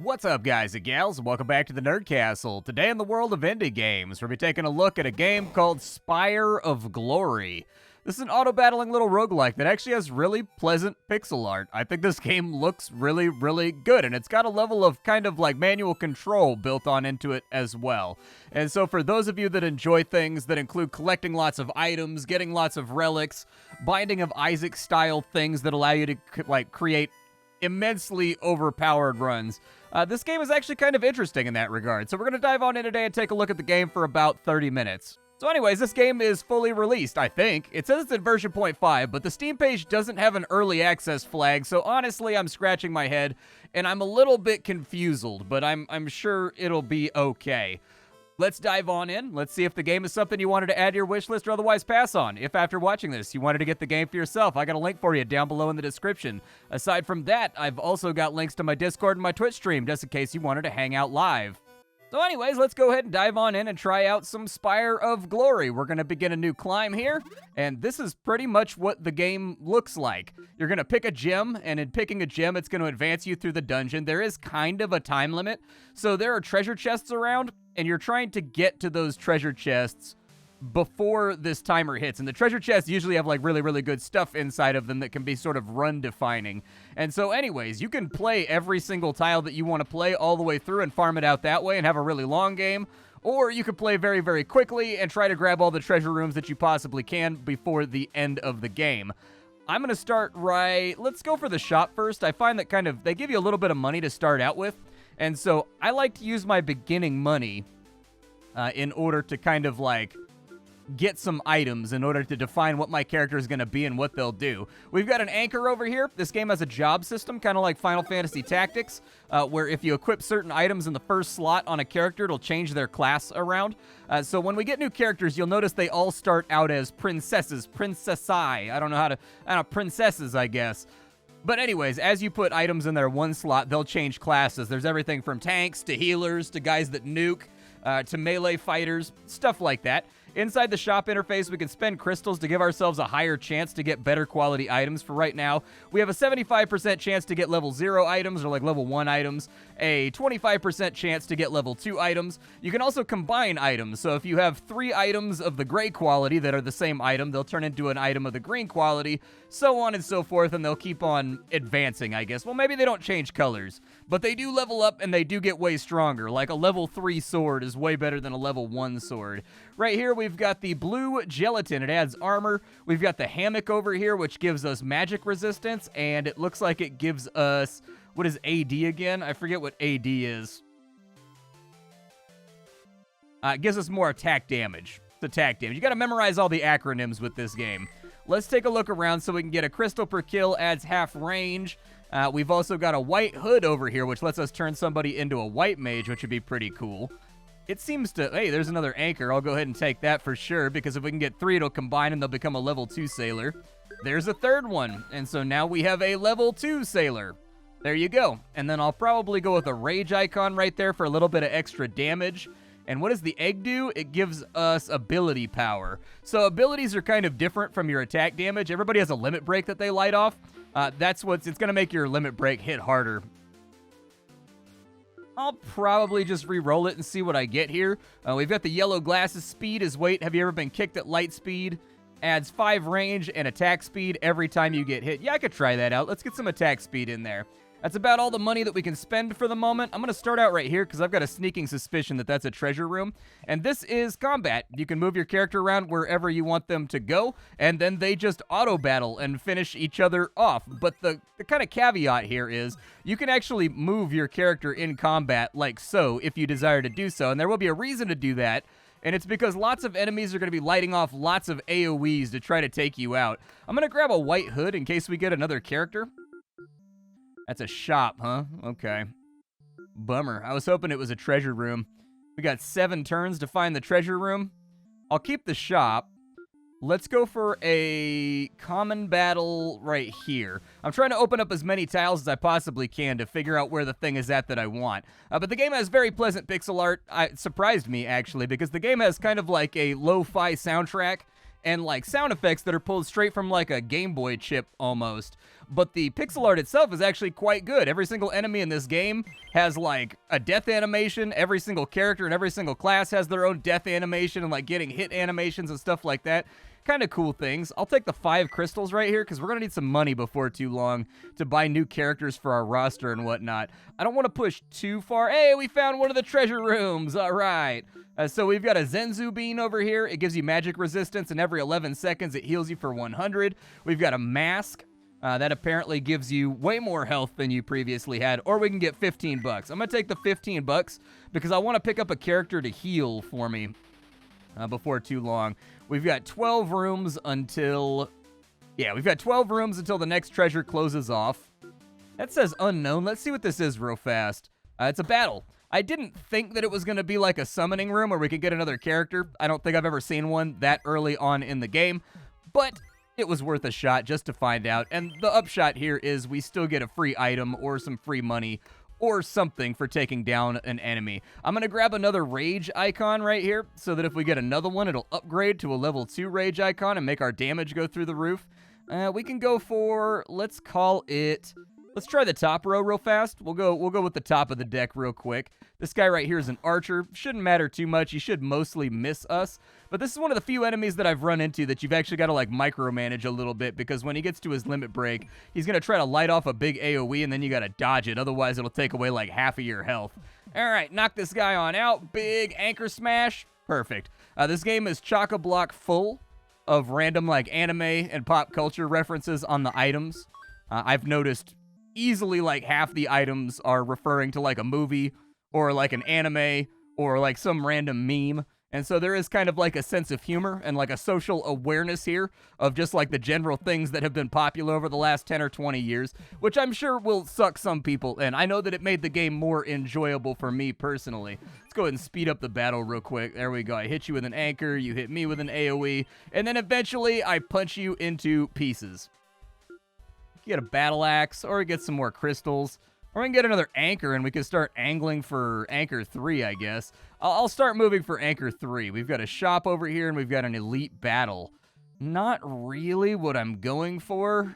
What's up, guys and gals, and welcome back to the Nerd Castle. Today in the world of indie games, we'll be taking a look at a game called Spire of Glory. This is an auto-battling little roguelike that actually has really pleasant pixel art. I think this game looks really, really good, and it's got a level of kind of like manual control built on into it as well. And so for those of you that enjoy things that include collecting lots of items, getting lots of relics, Binding of Isaac-style things that allow you to create immensely overpowered runs, this game is actually kind of interesting in that regard. So we're going to dive on in today and take a look at the game for about 30 minutes. So anyways, this game is fully released, I think. It says it's in version 0.5, but the Steam page doesn't have an early access flag, so honestly, I'm scratching my head, and I'm a little bit confused, but I'm sure it'll be okay. Let's dive on in. Let's see if the game is something you wanted to add to your wish list or otherwise pass on. If after watching this, you wanted to get the game for yourself, I got a link for you down below in the description. Aside from that, I've also got links to my Discord and my Twitch stream, just in case you wanted to hang out live. So anyways, let's go ahead and dive on in and try out some Spire of Glory. We're going to begin a new climb here, and this is pretty much what the game looks like. You're going to pick a gem, and in picking a gem, it's going to advance you through the dungeon. There is kind of a time limit, so there are treasure chests around, and you're trying to get to those treasure chests before this timer hits. And the treasure chests usually have like really, really good stuff inside of them that can be sort of run defining. And so anyways, you can play every single tile that you want to play all the way through and farm it out that way and have a really long game. Or you could play very, very quickly and try to grab all the treasure rooms that you possibly can before the end of the game. I'm going to start let's go for the shop first. I find that they give you a little bit of money to start out with. And so I like to use my beginning money in order to get some items in order to define what my character is going to be and what they'll do. We've got an anchor over here. This game has a job system, kind of like Final Fantasy Tactics, where if you equip certain items in the first slot on a character, it'll change their class around. So when we get new characters, you'll notice they all start out as princesses, princesses, princesses, I guess. But anyways, as you put items in their one slot, they'll change classes. There's everything from tanks to healers to guys that nuke to melee fighters, stuff like that. Inside the shop interface, we can spend crystals to give ourselves a higher chance to get better quality items. For right now, we have a 75% chance to get level 0 items or like level 1 items, a 25% chance to get level 2 items. You can also combine items, so if you have 3 items of the gray quality that are the same item, they'll turn into an item of the green quality, so on and so forth, and they'll keep on advancing, I guess. Well, maybe they don't change colors, but they do level up and they do get way stronger. Like a level 3 sword is way better than a level 1 sword. Right here, we've got the blue gelatin. It adds armor. We've got the hammock over here, which gives us magic resistance, and it looks like it gives us, what is AD again? I forget what AD is. It gives us more attack damage. It's attack damage. You got to memorize all the acronyms with this game. Let's take a look around so we can get a crystal per kill, adds half range. We've also got a white hood over here, which lets us turn somebody into a white mage, which would be pretty cool. It seems to, hey, there's another anchor. I'll go ahead and take that for sure, because if we can get 3, it'll combine and they'll become a level 2 sailor. There's a third one, and so now we have a level 2 sailor. There you go. And then I'll probably go with a rage icon right there for a little bit of extra damage. And what does the egg do? It gives us ability power. So abilities are kind of different from your attack damage. Everybody has a limit break that they light off. It's going to make your limit break hit harder. I'll probably just re-roll it and see what I get here. We've got the yellow glasses. Speed is weight. Have you ever been kicked at light speed? Adds 5 range and attack speed every time you get hit. Yeah, I could try that out. Let's get some attack speed in there. That's about all the money that we can spend for the moment. I'm going to start out right here because I've got a sneaking suspicion that that's a treasure room. And this is combat. You can move your character around wherever you want them to go, and then they just auto-battle and finish each other off. But the kind of caveat here is you can actually move your character in combat like so if you desire to do so, and there will be a reason to do that. And it's because lots of enemies are going to be lighting off lots of AoEs to try to take you out. I'm going to grab a white hood in case we get another character. That's a shop, huh? Okay. Bummer. I was hoping it was a treasure room. We got 7 turns to find the treasure room. I'll keep the shop. Let's go for a common battle right here. I'm trying to open up as many tiles as I possibly can to figure out where the thing is at that I want. But the game has very pleasant pixel art. It surprised me, actually, because the game has kind of like a lo-fi soundtrack and like sound effects that are pulled straight from like a Game Boy chip almost. but the pixel art itself is actually quite good. Every single enemy in this game has like a death animation. Every single character and every single class has their own death animation and like getting hit animations and stuff like that. Kind of cool things. I'll take the 5 crystals right here because we're going to need some money before too long to buy new characters for our roster and whatnot. I don't want to push too far. Hey, we found one of the treasure rooms. All right. So we've got a Zenzu bean over here. It gives you magic resistance, and every 11 seconds it heals you for 100. We've got a mask. That apparently gives you way more health than you previously had, or we can get 15 bucks. I'm going to take the 15 bucks because I want to pick up a character to heal for me before too long. We've got 12 rooms until... Yeah, we've got 12 rooms until the next treasure closes off. That says unknown. Let's see what this is real fast. It's a battle. I didn't think that it was going to be like a summoning room where we could get another character. I don't think I've ever seen one that early on in the game, but it was worth a shot just to find out. And the upshot here is we still get a free item or some free money or something for taking down an enemy. I'm going to grab another rage icon right here so that if we get another one, it'll upgrade to a level 2 rage icon and make our damage go through the roof. We can go for, let's call it, let's try the top row real fast. We'll go with the top of the deck real quick. This guy right here is an archer. Shouldn't matter too much. He should mostly miss us. But this is one of the few enemies that I've run into that you've actually got to like micromanage a little bit, because when he gets to his limit break, he's going to try to light off a big AoE and then you got to dodge it. Otherwise, it'll take away like half of your health. All right, knock this guy on out. Big anchor smash. Perfect. This game is chock-a-block full of random like anime and pop culture references on the items. I've noticed easily like half the items are referring to like a movie or like an anime or like some random meme. And so there is kind of like a sense of humor and like a social awareness here of just like the general things that have been popular over the last 10 or 20 years, which I'm sure will suck some people in. I know that it made the game more enjoyable for me personally. Let's go ahead and speed up the battle real quick. There we go. I hit you with an anchor, you hit me with an AoE, and then eventually I punch you into pieces. Get a battle axe or get some more crystals. Or we can get another anchor and we can start angling for anchor 3, I guess. I'll start moving for anchor 3. We've got a shop over here and we've got an elite battle. Not really what I'm going for.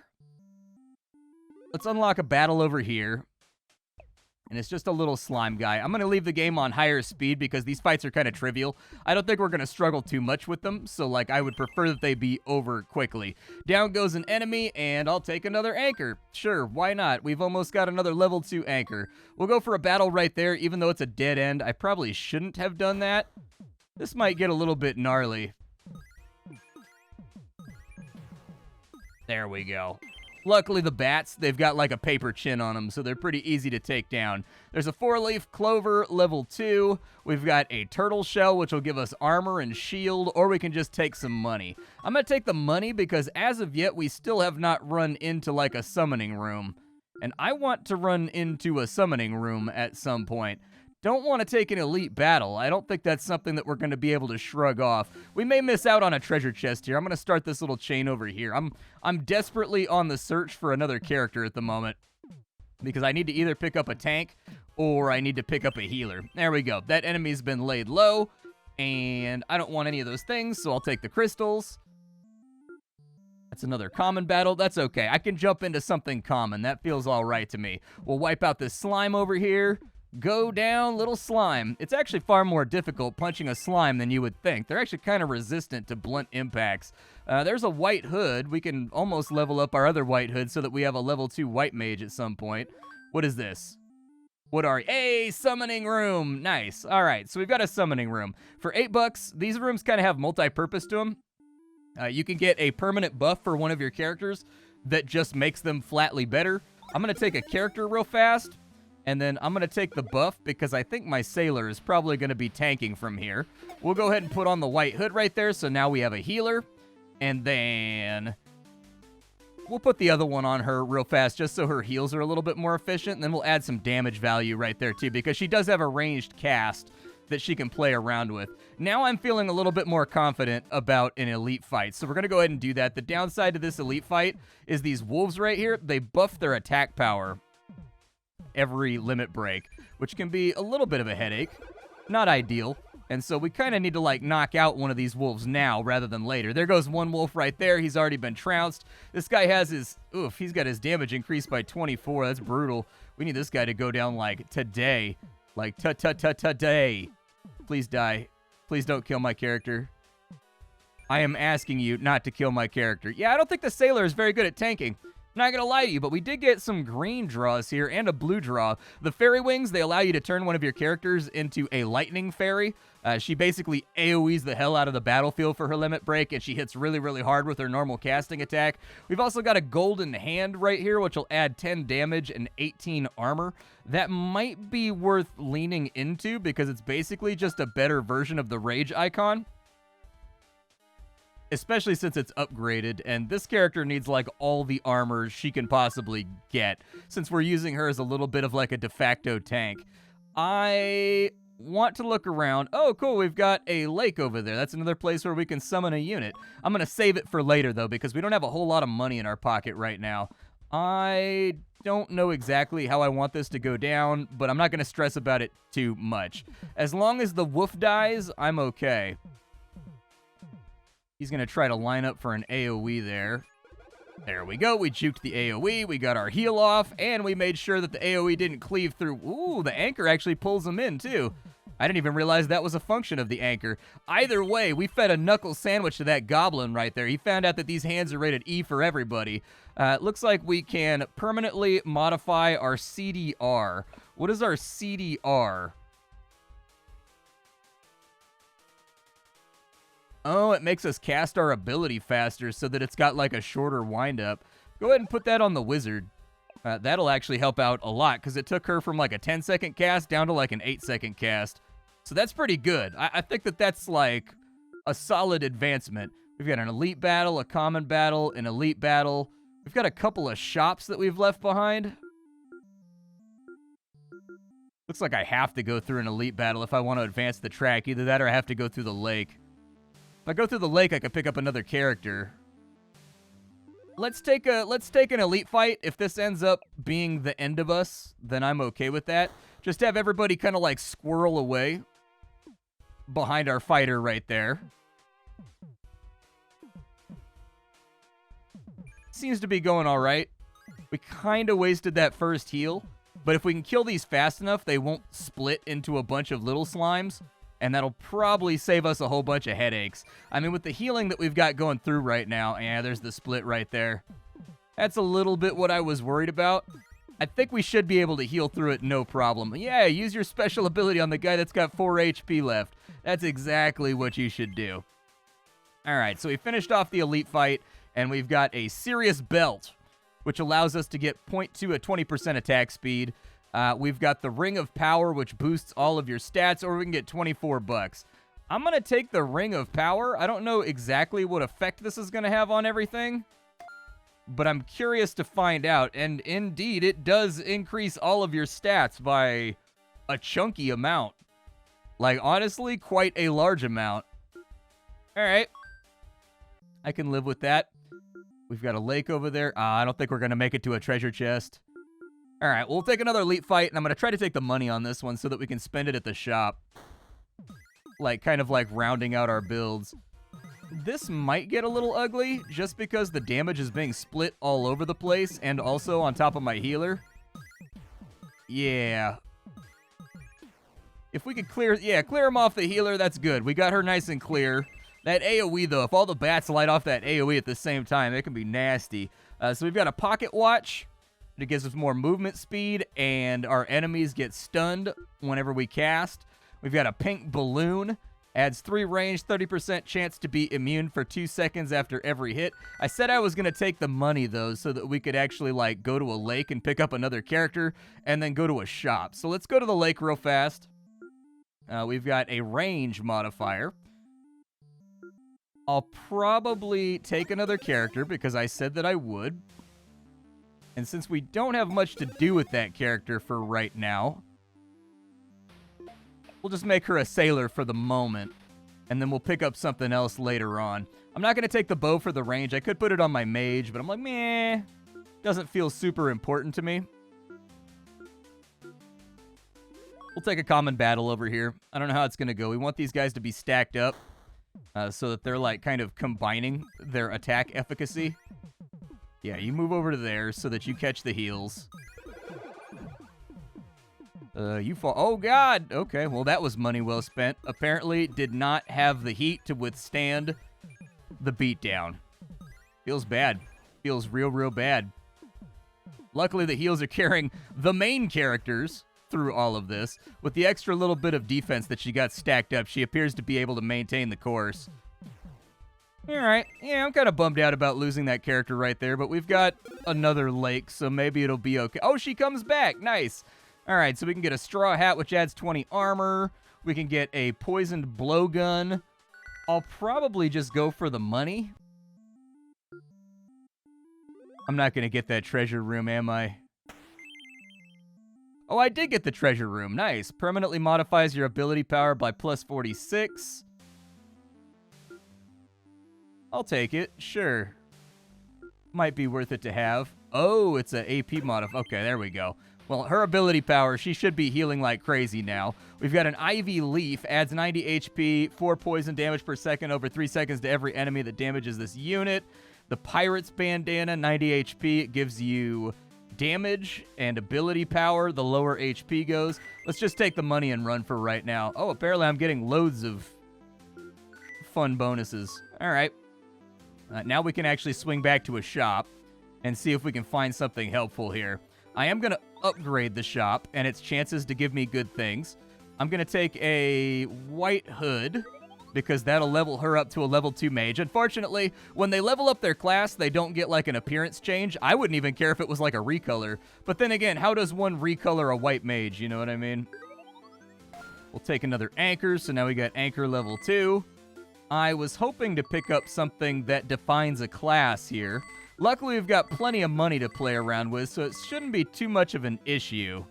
Let's unlock a battle over here. And it's just a little slime guy. I'm going to leave the game on higher speed because these fights are kind of trivial. I don't think we're going to struggle too much with them, so like I would prefer that they be over quickly. Down goes an enemy, and I'll take another anchor. Sure, why not? We've almost got another level 2 anchor. We'll go for a battle right there, even though it's a dead end. I probably shouldn't have done that. This might get a little bit gnarly. There we go. Luckily, the bats, they've got like a paper chin on them, so they're pretty easy to take down. There's a 4-leaf clover, level 2. We've got a turtle shell, which will give us armor and shield, or we can just take some money. I'm going to take the money because as of yet, we still have not run into like a summoning room. And I want to run into a summoning room at some point. Don't want to take an elite battle. I don't think that's something that we're going to be able to shrug off. We may miss out on a treasure chest here. I'm going to start this little chain over here. I'm desperately on the search for another character at the moment because I need to either pick up a tank or I need to pick up a healer. There we go. That enemy's been laid low, and I don't want any of those things, so I'll take the crystals. That's another common battle. That's okay. I can jump into something common. That feels all right to me. We'll wipe out this slime over here. Go down, little slime. It's actually far more difficult punching a slime than you would think. They're actually kind of resistant to blunt impacts. There's a white hood. We can almost level up our other white hood so that we have a level 2 white mage at some point. What is this? What are you? Hey, summoning room. Nice. All right, so we've got a summoning room. For $8, these rooms kind of have multi-purpose to them. You can get a permanent buff for one of your characters that just makes them flatly better. I'm going to take a character real fast. And then I'm going to take the buff because I think my sailor is probably going to be tanking from here. We'll go ahead and put on the white hood right there. So now we have a healer. And then we'll put the other one on her real fast just so her heals are a little bit more efficient. And then we'll add some damage value right there too because she does have a ranged cast that she can play around with. Now I'm feeling a little bit more confident about an elite fight. So we're going to go ahead and do that. The downside to this elite fight is these wolves right here. They buff their attack power every limit break, which can be a little bit of a headache. Not ideal. And so we kind of need to, like, knock out one of these wolves now rather than later. There goes one wolf right there. He's already been trounced. This guy has his... Oof, he's got his damage increased by 24. That's brutal. We need this guy to go down, like, today. Like, today. Please die. Please don't kill my character. I am asking you not to kill my character. Yeah, I don't think the sailor is very good at tanking. Not gonna lie to you, but we did get some green draws here and a blue draw. The fairy wings, they allow you to turn one of your characters into a lightning fairy. She basically AoEs the hell out of the battlefield for her limit break, and she hits really, really hard with her normal casting attack. We've also got a golden hand right here, which will add 10 damage and 18 armor. That might be worth leaning into because it's basically just a better version of the rage icon. Especially since it's upgraded, and this character needs, like, all the armor she can possibly get, since we're using her as a little bit of, like, a de facto tank. I want to look around. Oh, cool, we've got a lake over there. That's another place where we can summon a unit. I'm going to save it for later, though, because we don't have a whole lot of money in our pocket right now. I don't know exactly how I want this to go down, but I'm not going to stress about it too much. As long as the wolf dies, I'm okay. He's going to try to line up for an AoE there. There we go. We juked the AoE. We got our heal off, and we made sure that the AoE didn't cleave through. Ooh, the anchor actually pulls him in, too. I didn't even realize that was a function of the anchor. Either way, we fed a knuckle sandwich to that goblin right there. He found out that these hands are rated E for everybody. Looks like we can permanently modify our CDR. What is our CDR? Oh, it makes us cast our ability faster so that it's got like a shorter windup. Go ahead and put that on the wizard. That'll actually help out a lot because it took her from like a 10-second cast down to like an 8-second cast. So that's pretty good. I think that that's like a solid advancement. We've got an elite battle, a common battle, an elite battle. We've got a couple of shops that we've left behind. Looks like I have to go through an elite battle if I want to advance the track. Either that or I have to go through the lake. If I go through the lake, I could pick up another character. Let's take an elite fight. If this ends up being the end of us, then I'm okay with that. Just have everybody kind of like squirrel away behind our fighter right there. Seems to be going all right. We kind of wasted that first heal, but if we can kill these fast enough, they won't split into a bunch of little slimes. And that'll probably save us a whole bunch of headaches. I mean, with the healing that we've got going through right now, yeah, there's the split right there. That's a little bit what I was worried about. I think we should be able to heal through it no problem. Yeah, use your special ability on the guy that's got 4 HP left. That's exactly what you should do. All right, so we finished off the elite fight, and we've got a serious belt, which allows us to get 0.2 at 20% attack speed. We've got the Ring of Power, which boosts all of your stats, or we can get 24 bucks. I'm going to take the Ring of Power. I don't know exactly what effect this is going to have on everything, but I'm curious to find out. And indeed, it does increase all of your stats by a chunky amount. Like, honestly, quite a large amount. All right. I can live with that. We've got a lake over there. I don't think we're going to make it to a treasure chest. All right, we'll take another elite fight, and I'm going to try to take the money on this one so that we can spend it at the shop. Like, kind of like rounding out our builds. This might get a little ugly, just because the damage is being split all over the place, and also on top of my healer. Yeah. If we could clear him off the healer, that's good. We got her nice and clear. That AoE, though, if all the bats light off that AoE at the same time, it can be nasty. So we've got a pocket watch. It gives us more movement speed, and our enemies get stunned whenever we cast. We've got a pink balloon. Adds 3 range, 30% chance to be immune for 2 seconds after every hit. I said I was going to take the money, though, so that we could actually, like, go to a lake and pick up another character, and then go to a shop. So let's go to the lake real fast. We've got a range modifier. I'll probably take another character, because I said that I would. And since we don't have much to do with that character for right now, we'll just make her a sailor for the moment, and then we'll pick up something else later on. I'm not going to take the bow for the range. I could put it on my mage, but I'm like, meh, doesn't feel super important to me. We'll take a common battle over here. I don't know how it's going to go. We want these guys to be stacked up so that they're, like, kind of combining their attack efficacy. Yeah, you move over to there so that you catch the heals. You fall. Oh, God. Okay, well, that was money well spent. Apparently did not have the heat to withstand the beatdown. Feels bad. Feels real, real bad. Luckily, the heals are carrying the main characters through all of this. With the extra little bit of defense that she got stacked up, she appears to be able to maintain the course. All right. Yeah, I'm kind of bummed out about losing that character right there, but we've got another lake, so maybe it'll be okay. Oh, she comes back. Nice. All right, so we can get a straw hat, which adds 20 armor. We can get a poisoned blowgun. I'll probably just go for the money. I'm not going to get that treasure room, am I? Oh, I did get the treasure room. Nice. Permanently modifies your ability power by plus 46. I'll take it. Sure. Might be worth it to have. Oh, it's an AP modif. Okay, there we go. Well, her ability power, she should be healing like crazy now. We've got an Ivy Leaf, adds 90 HP, 4 poison damage per second over 3 seconds to every enemy that damages this unit. The Pirate's Bandana, 90 HP. It gives you damage and ability power. The lower HP goes. Let's just take the money and run for right now. Oh, apparently I'm getting loads of fun bonuses. All right. Now we can actually swing back to a shop and see if we can find something helpful here. I am going to upgrade the shop and its chances to give me good things. I'm going to take a white hood because that'll level her up to a level 2 mage. Unfortunately, when they level up their class, they don't get like an appearance change. I wouldn't even care if it was like a recolor. But then again, how does one recolor a white mage? You know what I mean? We'll take another anchor. So now we got anchor level 2. I was hoping to pick up something that defines a class here. Luckily, we've got plenty of money to play around with, so it shouldn't be too much of an issue.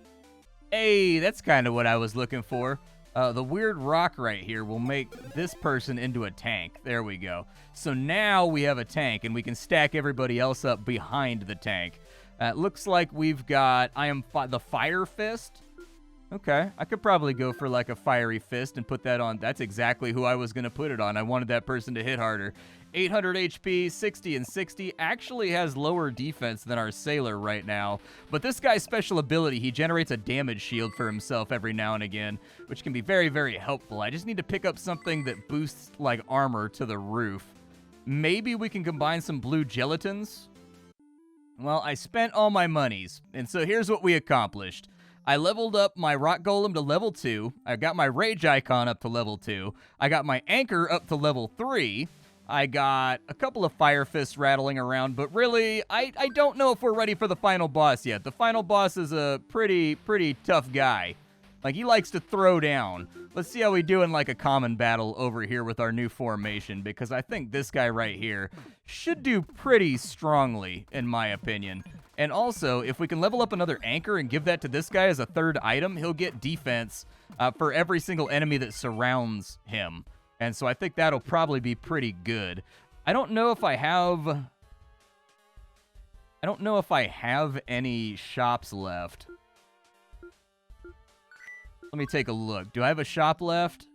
Hey, that's kind of what I was looking for. The weird rock right here will make this person into a tank. There we go. So now we have a tank, and we can stack everybody else up behind the tank. Looks like we've got the Fire Fist. Okay, I could probably go for like a Fiery Fist and put that on. That's exactly who I was going to put it on. I wanted that person to hit harder. 800 HP, 60 and 60. Actually has lower defense than our Sailor right now. But this guy's special ability, he generates a damage shield for himself every now and again, which can be very, very helpful. I just need to pick up something that boosts like armor to the roof. Maybe we can combine some blue gelatins. Well, I spent all my monies, and so here's what we accomplished. I leveled up my Rock Golem to level 2. I got my Rage Icon up to level 2. I got my Anchor up to level 3. I got a couple of Fire Fists rattling around, but really, I don't know if we're ready for the final boss yet. The final boss is a pretty tough guy. Like, he likes to throw down. Let's see how we do in, like, a common battle over here with our new formation, because I think this guy right here should do pretty strongly, in my opinion. And also, if we can level up another Anchor and give that to this guy as a third item, he'll get defense for every single enemy that surrounds him. And so I think that'll probably be pretty good. I don't know if I have any shops left. Let me take a look. Do I have a shop left?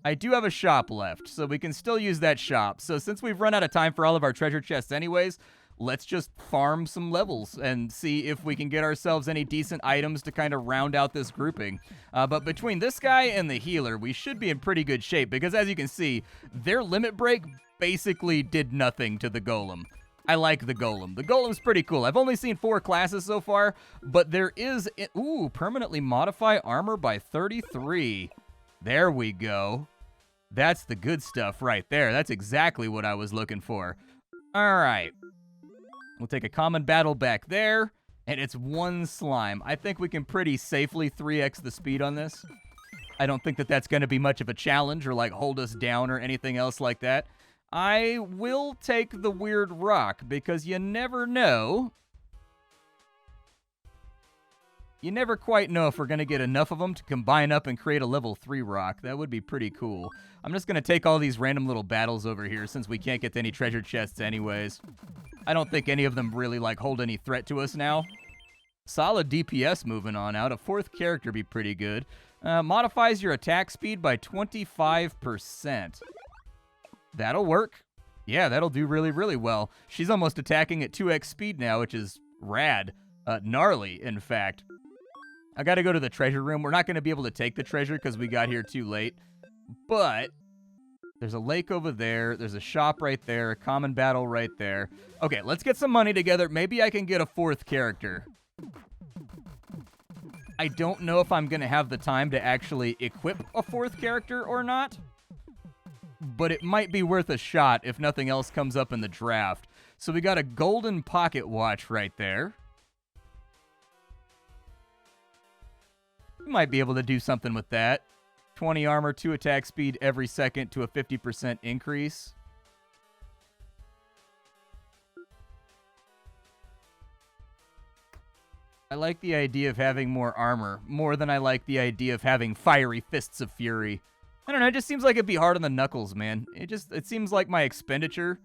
I do have a shop left, so we can still use that shop. So since we've run out of time for all of our treasure chests anyways, let's just farm some levels and see if we can get ourselves any decent items to kind of round out this grouping. But between this guy and the healer, we should be in pretty good shape because as you can see, their limit break basically did nothing to the golem. I like the golem. The golem's pretty cool. I've only seen 4 classes so far, but there is... Ooh, permanently modify armor by 33. There we go. That's the good stuff right there. That's exactly what I was looking for. All right. We'll take a common battle back there, and it's 1 slime. I think we can pretty safely 3x the speed on this. I don't think that that's going to be much of a challenge or, like, hold us down or anything else like that. I will take the weird rock because you never know. You never quite know if we're going to get enough of them to combine up and create a level 3 rock. That would be pretty cool. I'm just going to take all these random little battles over here since we can't get to any treasure chests anyways. I don't think any of them really, like, hold any threat to us now. Solid DPS moving on out. A 4th character be pretty good. Modifies your attack speed by 25%. That'll work. Yeah, that'll do really, really well. She's almost attacking at 2x speed now, which is rad. Gnarly, in fact. I gotta go to the treasure room. We're not gonna be able to take the treasure because we got here too late. But there's a lake over there. There's a shop right there. A common battle right there. Okay, let's get some money together. Maybe I can get a 4th character. I don't know if I'm going to have the time to actually equip a 4th character or not. But it might be worth a shot if nothing else comes up in the draft. So we got a golden pocket watch right there. We might be able to do something with that. 20 armor, 2 attack speed every second to a 50% increase. I like the idea of having more armor, more than I like the idea of having fiery fists of fury. I don't know, it just seems like it'd be hard on the knuckles, man. It seems like my expenditure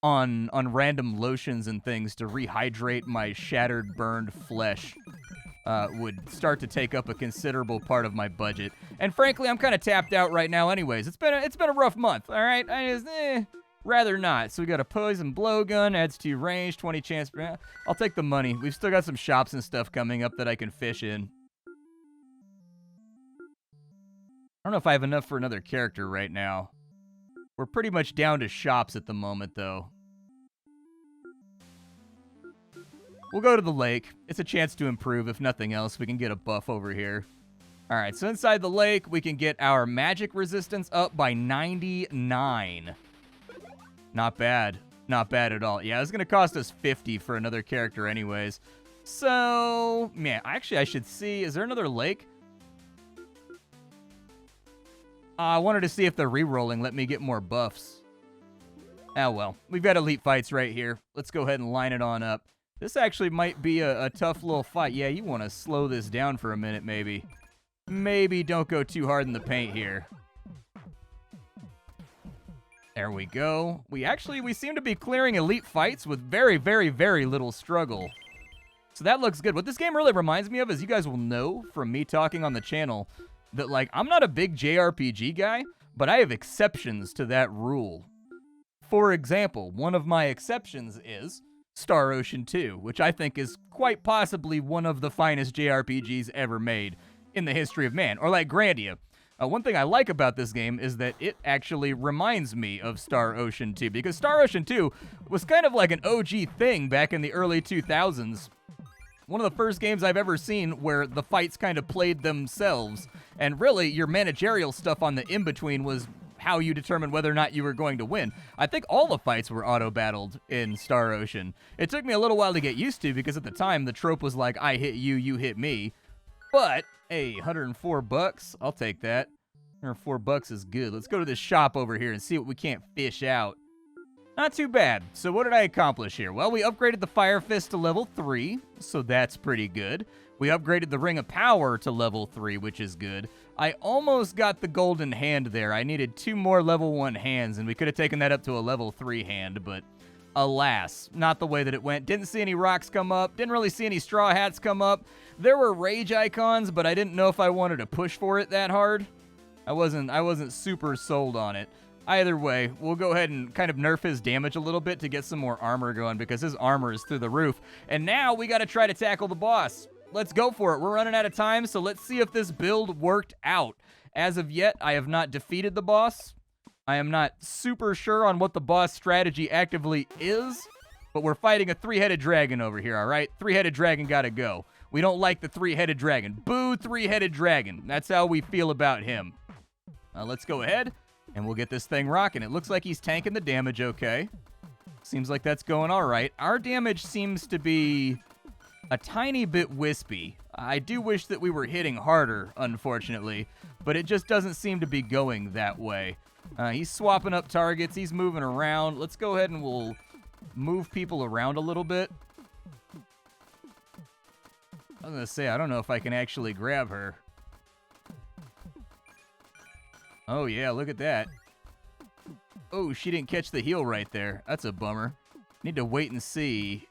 on random lotions and things to rehydrate my shattered, burned flesh would start to take up a considerable part of my budget. And frankly, I'm kind of tapped out right now anyways. It's been a rough month, all right? Rather not. So we got a poison blowgun, adds to range, 20 chance. I'll take the money. We've still got some shops and stuff coming up that I can fish in. I don't know if I have enough for another character right now. We're pretty much down to shops at the moment, though. We'll go to the lake. It's a chance to improve. If nothing else, we can get a buff over here. All right, so inside the lake, we can get our magic resistance up by 99. Not bad. Not bad at all. Yeah, it's going to cost us 50 for another character anyways. So, man, actually, I should see. Is there another lake? I wanted to see if the re-rolling let me get more buffs. Oh, well. We've got elite fights right here. Let's go ahead and line it on up. This actually might be a tough little fight. Yeah, you want to slow this down for a minute, maybe. Maybe don't go too hard in the paint here. There we go. We seem to be clearing elite fights with very, very, very little struggle. So that looks good. What this game really reminds me of, as you guys will know from me talking on the channel, that, like, I'm not a big JRPG guy, but I have exceptions to that rule. For example, one of my exceptions is Star Ocean 2, which I think is quite possibly one of the finest JRPGs ever made in the history of man. Or like Grandia. One thing I like about this game is that it actually reminds me of Star Ocean 2, because Star Ocean 2 was kind of like an OG thing back in the early 2000s. One of the first games I've ever seen where the fights kind of played themselves, and really your managerial stuff on the in-between was how you determined whether or not you were going to win. I think all the fights were auto-battled in Star Ocean. It took me a little while to get used to, because at the time the trope was like, I hit you, you hit me. But, hey, 104 bucks, I'll take that. 104 bucks is good. Let's go to this shop over here and see what we can't fish out. Not too bad. So what did I accomplish here? Well, we upgraded the Fire Fist to level 3, so that's pretty good. We upgraded the Ring of Power to level 3, which is good. I almost got the Golden Hand there. I needed 2 more level 1 hands, and we could have taken that up to a level 3 hand, but alas, not the way that it went. Didn't see any rocks come up. Didn't really see any straw hats come up. There were rage icons, but I didn't know if I wanted to push for it that hard. I wasn't super sold on it. Either way, we'll go ahead and kind of nerf his damage a little bit to get some more armor going, because his armor is through the roof. And now we got to try to tackle the boss. Let's go for it. We're running out of time, so let's see if this build worked out. As of yet, I have not defeated the boss. I am not super sure on what the boss strategy actively is, but we're fighting a 3-headed dragon over here, all right? 3-headed dragon gotta go. We don't like the 3-headed dragon. Boo, 3-headed dragon. That's how we feel about him. Let's go ahead, and we'll get this thing rocking. It looks like he's tanking the damage okay. Seems like that's going all right. Our damage seems to be a tiny bit wispy. I do wish that we were hitting harder, unfortunately, but it just doesn't seem to be going that way. He's swapping up targets. He's moving around. Let's go ahead and we'll move people around a little bit. I was going to say, I don't know if I can actually grab her. Oh, yeah, look at that. Oh, she didn't catch the heal right there. That's a bummer. Need to wait and see.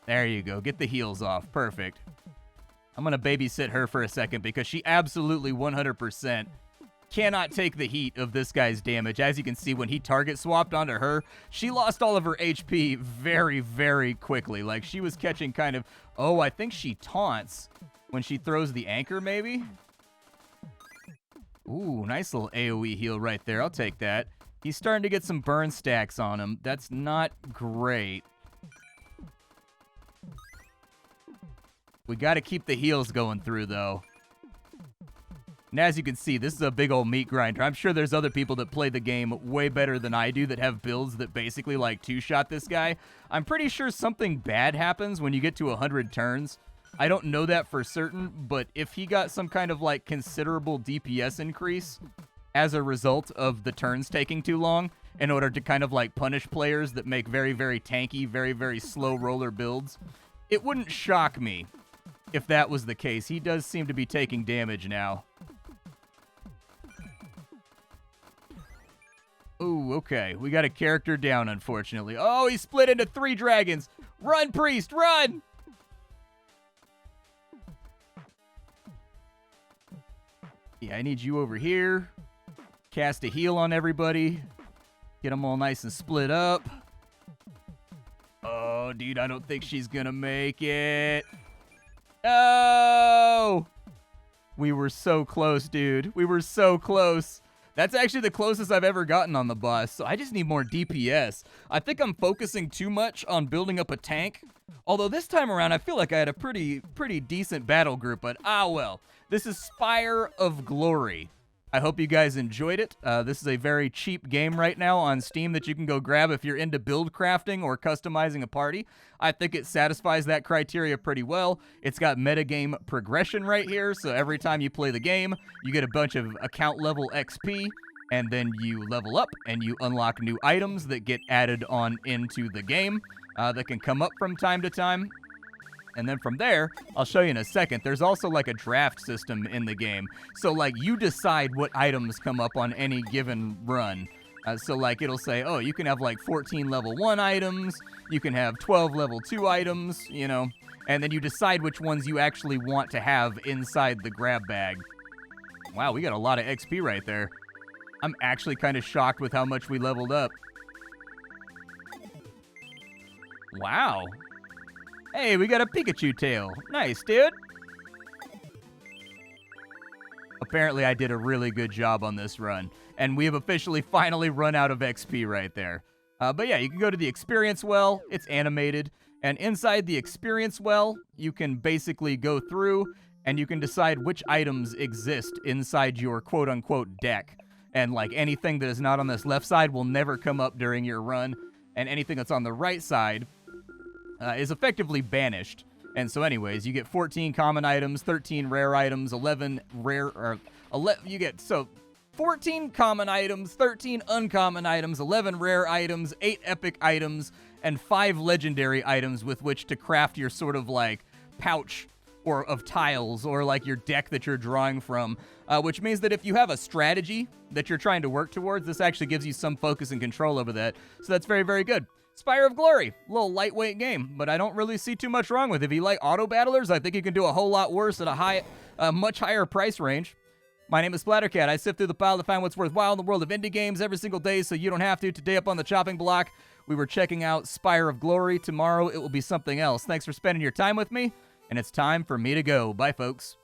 There you go. Get the heals off. Perfect. I'm going to babysit her for a second because she absolutely 100% cannot take the heat of this guy's damage. As you can see, when he target swapped onto her, she lost all of her HP very, very quickly. Like, she was catching kind of... Oh, I think she taunts when she throws the anchor, maybe? Ooh, nice little AoE heal right there. I'll take that. He's starting to get some burn stacks on him. That's not great. We got to keep the heals going through, though. And as you can see, this is a big old meat grinder. I'm sure there's other people that play the game way better than I do that have builds that basically, like, two-shot this guy. I'm pretty sure something bad happens when you get to 100 turns. I don't know that for certain, but if he got some kind of, like, considerable DPS increase as a result of the turns taking too long in order to kind of, like, punish players that make very, very tanky, very, very slow roller builds, it wouldn't shock me if that was the case. He does seem to be taking damage now. Ooh, okay. We got a character down, unfortunately. Oh, he split into 3 dragons. Run, priest, run! Yeah, I need you over here. Cast a heal on everybody. Get them all nice and split up. Oh, dude, I don't think she's gonna make it. Oh! We were so close, dude. We were so close. That's actually the closest I've ever gotten on the boss, so I just need more DPS. I think I'm focusing too much on building up a tank. Although this time around, I feel like I had a pretty decent battle group, but well. This is Spire of Glory. I hope you guys enjoyed it. This is a very cheap game right now on Steam that you can go grab if you're into build crafting or customizing a party. I think it satisfies that criteria pretty well. It's got metagame progression right here, so every time you play the game, you get a bunch of account level XP, and then you level up, and you unlock new items that get added on into the game that can come up from time to time. And then from there, I'll show you in a second, there's also like a draft system in the game. So like you decide what items come up on any given run. So like it'll say, oh, you can have like 14 level 1 items, you can have 12 level 2 items, you know, and then you decide which ones you actually want to have inside the grab bag. Wow, we got a lot of XP right there. I'm actually kind of shocked with how much we leveled up. Wow. Hey, we got a Pikachu tail. Nice, dude. Apparently, I did a really good job on this run. And we have officially finally run out of XP right there. But yeah, you can go to the experience well. It's animated. And inside the experience well, you can basically go through and you can decide which items exist inside your quote-unquote deck. And like anything that is not on this left side will never come up during your run. And anything that's on the right side is effectively banished. And so anyways, you get 14 common items, 13 rare items, 11 rare, or 11, you get, so 14 common items, 13 uncommon items, 11 rare items, 8 epic items, and 5 legendary items with which to craft your sort of like pouch or of tiles or like your deck that you're drawing from, which means that if you have a strategy that you're trying to work towards, this actually gives you some focus and control over that. So that's very, very good. Spire of Glory, a little lightweight game, but I don't really see too much wrong with it. If you like auto battlers, I think you can do a whole lot worse at a much higher price range. My name is Splattercat. I sift through the pile to find what's worthwhile in the world of indie games every single day, so you don't have to. Today up on the chopping block, we were checking out Spire of Glory. Tomorrow it will be something else. Thanks for spending your time with me, and it's time for me to go. Bye, folks.